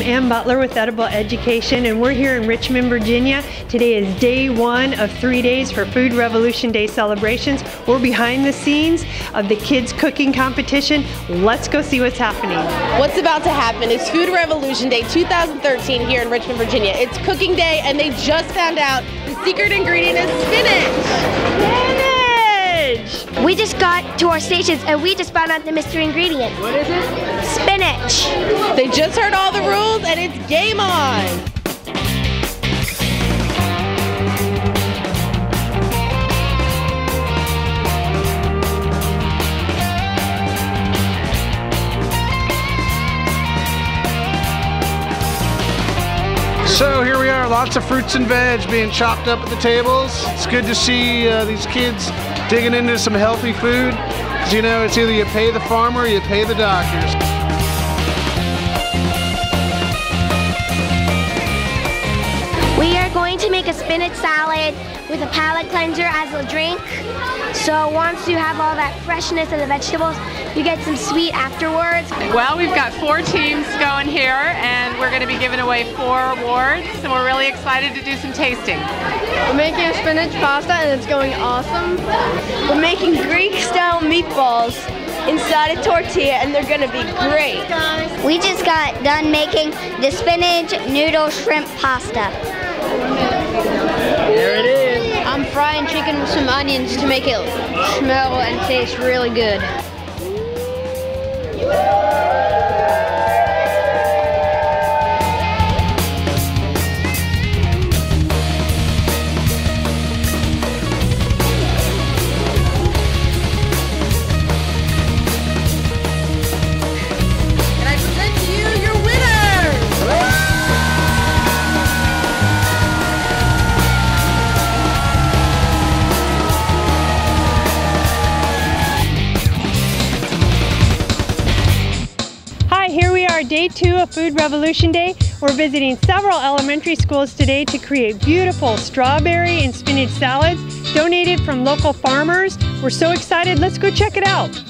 am Butler with Edible Education, and we're here in Richmond, Virginia. Today is day 1 of 3 days for Food Revolution Day celebrations. We're behind the scenes of the kids cooking competition. Let's go see what's happening. What's about to happen is Food Revolution Day 2013 here in Richmond, Virginia. It's cooking day, and they just found out the secret ingredient is spinach. Spinach! We just got to our stations and we just found out the mystery ingredient. What is it? Spinach. They just heard all the rules and it's game on. So here we are, lots of fruits and veg being chopped up at the tables. It's good to see these kids digging into some healthy food. Because you know, it's either you pay the farmer or you pay the doctors. We are going to make a spinach salad with a palate cleanser as a drink. So once you have all that freshness of the vegetables, you get some sweet afterwards. Well, we've got 4 teams going here, and we're going to be giving away 4 awards, and we're really excited to do some tasting. We're making a spinach pasta, and it's going awesome. We're making Greek-style meatballs inside a tortilla, and they're going to be great. We just got done making the spinach noodle shrimp pasta. There it is. I'm frying chicken with some onions to make it smell and taste really good. Here we are, day 2 of Food Revolution Day. We're visiting several elementary schools today to create beautiful strawberry and spinach salads donated from local farmers. We're so excited, let's go check it out.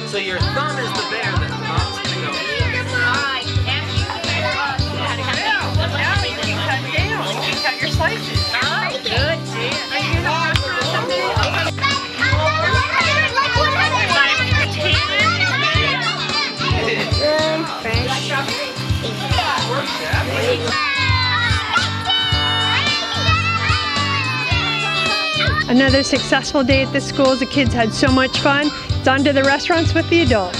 So your thumb is the bear that the mom's gonna go. Alright, after you cut down. Now you can cut down. You can cut your slices. Oh, good. Are you gonna go through something? Another successful day at the schools. The kids had so much fun. It's on to the restaurants with the adults.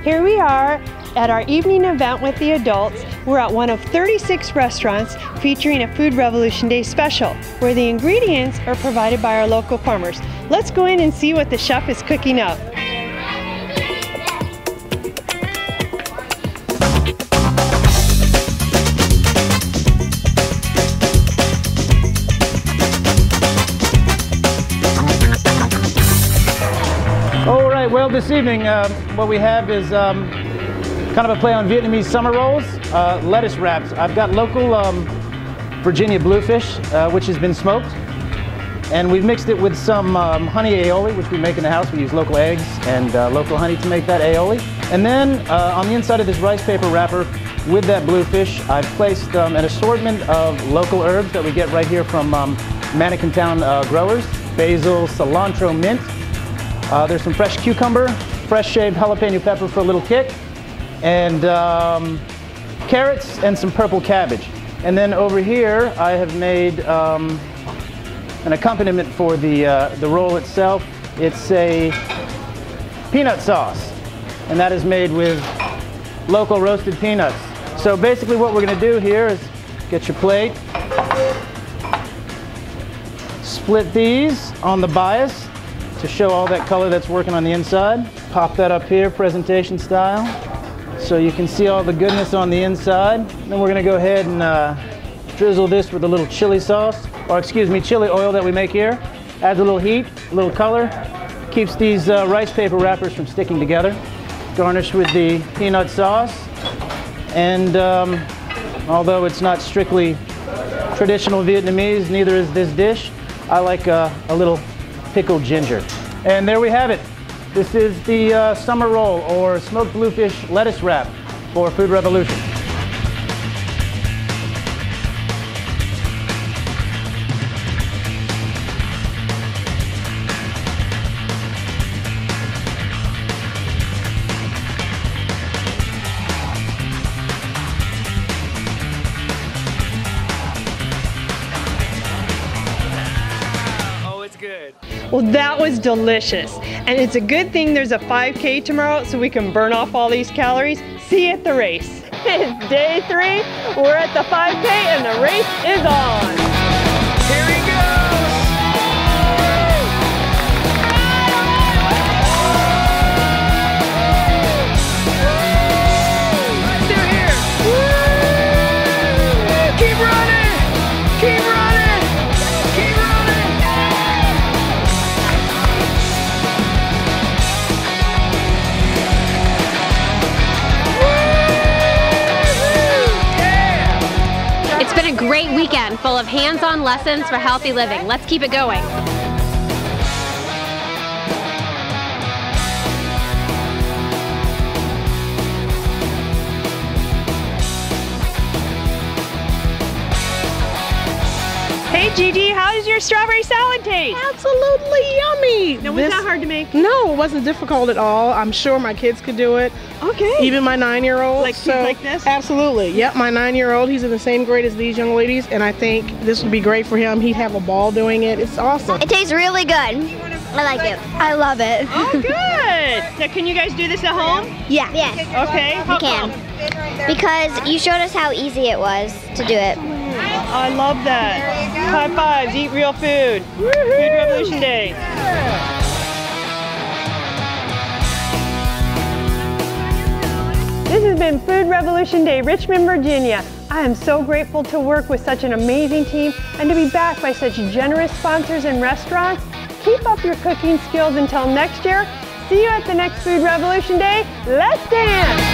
Here we are at our evening event with the adults. We're at one of 36 restaurants featuring a Food Revolution Day special, where the ingredients are provided by our local farmers. Let's go in and see what the chef is cooking up. Well, this evening what we have is kind of a play on Vietnamese summer rolls, lettuce wraps. I've got local Virginia bluefish, which has been smoked, and we've mixed it with some honey aioli, which we make in the house. We use local eggs and local honey to make that aioli. And then on the inside of this rice paper wrapper with that bluefish, I've placed an assortment of local herbs that we get right here from Mannequin Town growers: basil, cilantro, mint. There's some fresh cucumber, fresh shaved jalapeno pepper for a little kick, and carrots and some purple cabbage. And then over here I have made an accompaniment for the roll itself. It's a peanut sauce, and that is made with local roasted peanuts. So basically what we're going to do here is get your plate, split these on the bias to show all that color that's working on the inside. pop that up here, presentation style, so you can see all the goodness on the inside. Then we're gonna go ahead and drizzle this with a little chili sauce, or excuse me, chili oil that we make here. Adds a little heat, a little color, keeps these rice paper wrappers from sticking together. Garnish with the peanut sauce, and although it's not strictly traditional Vietnamese, neither is this dish. I like a little pickled ginger. And there we have it. This is the summer roll, or smoked bluefish lettuce wrap for Food Revolution. Well, that was delicious. And it's a good thing there's a 5K tomorrow so we can burn off all these calories. See you at the race. It's day 3. We're at the 5K and the race is on. Here we go. Right through here. Woo! Keep running. Keep running. Keep running. It's been a great weekend full of hands-on lessons for healthy living. Let's keep it going. Hey Gigi, how does your strawberry salad taste? Absolutely yummy. Now, was that hard to make? No, it wasn't difficult at all. I'm sure my kids could do it. Okay. Even my 9-year-old. Like, so, like this? Absolutely. Yep, my 9-year-old, he's in the same grade as these young ladies, and I think this would be great for him. He'd have a ball doing it. It's awesome. It tastes really good. I like it. I love it. Oh, good. Now, can you guys do this at home? Yeah. Yes. Okay. We can. Because you showed us how easy it was to do it. I love that. High fives, eat real food. Food Revolution Day. This has been Food Revolution Day, Richmond, Virginia. I am so grateful to work with such an amazing team and to be backed by such generous sponsors and restaurants. Keep up your cooking skills until next year. See you at the next Food Revolution Day. Let's dance!